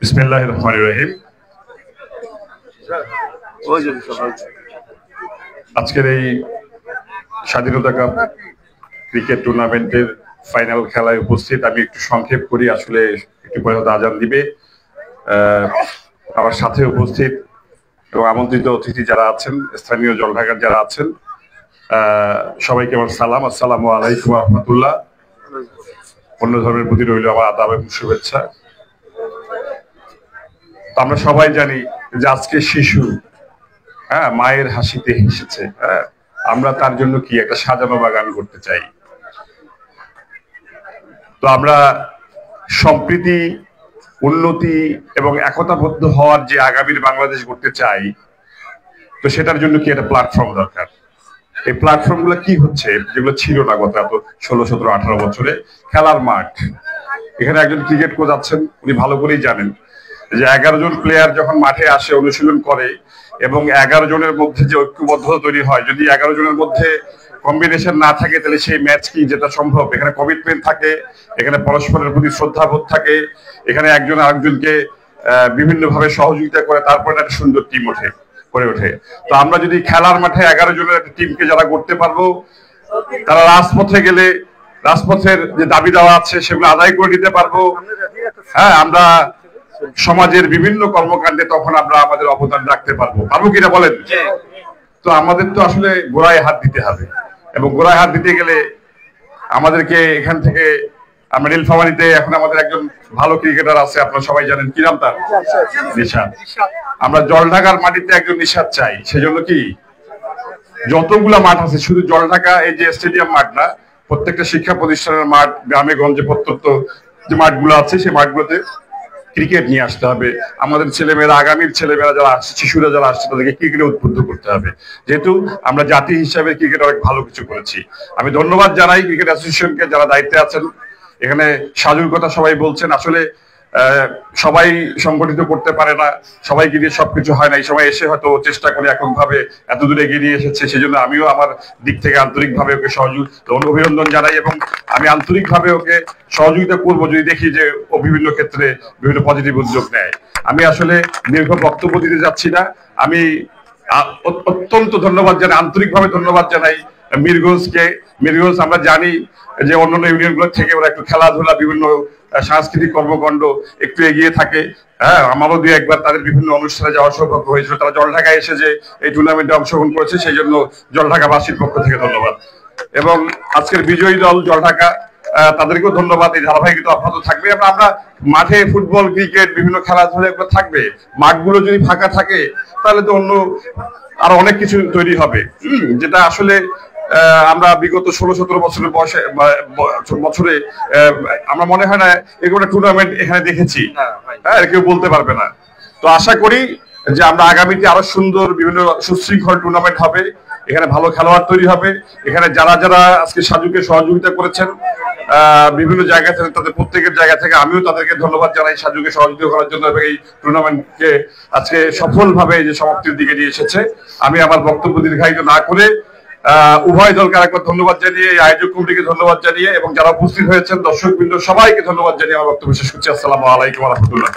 বিসমিল্লাহির রহমানির রহিম। আজকের এই স্বাধীনতা কাপ ক্রিকেট টুর্নামেন্টের ফাইনাল খেলায় উপস্থিত। আমি একটু সংক্ষেপ করি, আসলে একটু পরে হয়তো আজান দিবে। আমার সাথে উপস্থিত এবং আমন্ত্রিত অতিথি যারা আছেন, স্থানীয় জলঢাকার যারা আছেন, সবাইকে আমার সালাম। আসসালামু আলাইকুম ওয়া রাহমাতুল্লাহ। অন্য ধর্মের প্রতি রইল আমার আদাব এবং শুভেচ্ছা। আমরা সবাই জানি যে আজকে শিশু মায়ের হাসিতে হেসেছে। আমরা তার জন্য কি একটা সাজানো বাগান করতে চাই। তো আমরা সম্প্রীতি, উন্নতি এবং একতাবদ্ধ হওয়ার যে আগামীর বাংলাদেশ করতে চাই, তো সেটার জন্য কি একটা প্ল্যাটফর্ম দরকার। এই প্ল্যাটফর্ম গুলো কি হচ্ছে, যেগুলো ছিল না গত 16, 17, 18 বছরে। খেলার মাঠ। এখানে একজন ক্রিকেট কোচ আছেন, উনি ভালো করেই জানেন যে 11 জন প্লেয়ার যখন মাঠে আসে, অনুশীলন করে এবং 11 জনের মধ্যে যে ঐক্যবদ্ধতা তৈরি হয়, যদি 11 জনের মধ্যে কম্বিনেশন না থাকে তাহলে সেই ম্যাচ কি যেটা সম্ভব। এখানে কমিটমেন্ট থাকে, এখানে পরস্পরের প্রতি শ্রদ্ধাবোধ থাকে, এখানে একজন আরেকজনকে বিভিন্ন ভাবে সহযোগিতা করে, তারপরে একটা সুন্দর টিম করে ওঠে। তো আমরা যদি খেলার মাঠে 11 জনের একটা টিমকে যারা করতে পারবো, তারা রাজপথে গেলে রাজপথের যে দাবি দেওয়া আছে সেগুলো আদায় করে নিতে পারবো। আমরা সমাজের বিভিন্ন কর্মকাণ্ডে তখন আমরা আমাদের অবদান রাখতে পারবো কিনা বলেন। তো আমাদের তো আসলে গোড়ায় হাত দিতে হবে, এবং গোড়ায় হাত দিতে গেলে আমাদেরকে এখান থেকে, আমরা নীলফামারীতে এখন আমাদের একজন ভালো ক্রিকেটার আছে, আপনারা সবাই জানেন, কি নাম তার? নিশাদ। আমরা জলঢাকার মাটিতে একজন নিশাদ চাই। সেজন্য কি যতগুলা মাঠ আছে, শুধু জলঢাকা এই যে স্টেডিয়াম মাঠ না, প্রত্যেকটা শিক্ষা প্রতিষ্ঠানের মাঠ, গ্রামে গঞ্জে প্রত্যন্ত যে মাঠগুলো আছে সেই মাঠগুলোতে ক্রিকেট নিয়ে আসতে হবে। আমাদের ছেলেমেয়েরা, আগামীর ছেলেমেয়েরা যারা আসছে, শিশুরা যারা আসছে, তাদেরকে ক্রিকেটে উদ্বুদ্ধ করতে হবে। যেহেতু আমরা জাতি হিসাবে ক্রিকেট অনেক ভালো কিছু করেছি। আমি ধন্যবাদ জানাই ক্রিকেট অ্যাসোসিয়েশনকে, যারা দায়িত্বে আছেন। এখানে সাজুর কথা সবাই বলছেন, আসলে সবাই সংগঠিত করতে পারে না, সবাইকে দিয়ে সবকিছু হয় না। এই সময় এসে হয়তো চেষ্টা করে এককভাবে এত দূরে এগিয়ে নিয়ে এসেছে, সেই জন্য আমিও আমার দিক থেকে আন্তরিকভাবে ওকে অভিনন্দন জানাই, এবং আমি আন্তরিকভাবে ওকে সহযোগিতা করবো যদি দেখি যে ও বিভিন্ন ক্ষেত্রে বিভিন্ন পজিটিভ উদ্যোগ নেয়। আমি আসলে দীর্ঘ বক্তব্য দিতে যাচ্ছি না। আমি অত্যন্ত ধন্যবাদ জানাই, আন্তরিকভাবে ধন্যবাদ জানাই মিরগঞ্জকে। মিরগঞ্জ আমরা জানি যে অন্যান্য ইউনিয়ন গুলো থেকে ওরা একটু খেলাধুলা, বিভিন্ন সাংস্কৃতিক কর্মকাণ্ড একটু এগিয়ে থাকে। আমারও 2-1 বার তাদের বিভিন্ন অনুষ্ঠানে যাওয়ার সৌভাগ্য হয়েছিল। তারা জলঢাকায় এসে যে এই টুর্নামেন্টে অংশগ্রহণ করেছে, সেই জন্য জলঢাকাবাসীর পক্ষ থেকে ধন্যবাদ। এবং আজকের বিজয়ী দল জলঢাকা, তাদেরকেও ধন্যবাদ। এই ধারাবাহিকতা অব্যাহত থাকবে। আমরা মাঠে ফুটবল, ক্রিকেট, বিভিন্ন খেলাধুলা এগুলো থাকবে। মাঠগুলো যদি ফাঁকা থাকে তাহলে তো অন্য আরো অনেক কিছু তৈরি হবে, যেটা আসলে আমরা বিগত 16-17 বছরের বছরে আমরা মনে হয় না এরকম একটা টুর্নামেন্ট এখানে দেখেছি। কেউ বলতে পারবে না। তো আশা করি যে আমরা আগামীতে আরো সুন্দর বিভিন্ন সুশৃঙ্খল টুর্নামেন্ট হবে, এখানে ভালো খেলোয়াড় তৈরি হবে। এখানে যারা যারা আজকে সাজুকে সহযোগিতা করেছেন বিভিন্ন জায়গা থেকে, তাদের প্রত্যেকের জায়গা থেকে আমিও তাদেরকে ধন্যবাদ জানাই সাজুকে সহযোগিতা করার জন্য, এবং এই টুর্নামেন্টকে আজকে সফলভাবে যে সমাপ্তির দিকে নিয়ে এসেছে। আমি আমার বক্তব্য দীর্ঘায়িত না করে উভয় দলকে আরেকবার ধন্যবাদ জানিয়ে, আয়োজক কমিটিকে ধন্যবাদ জানিয়ে, এবং যারা উপস্থিত হয়েছেন দর্শকবৃন্দ সবাইকে ধন্যবাদ জানিয়ে আমার বক্তব্য শেষ করছি। আসসালামু আলাইকুম ওয়া রাহমাতুল্লাহ।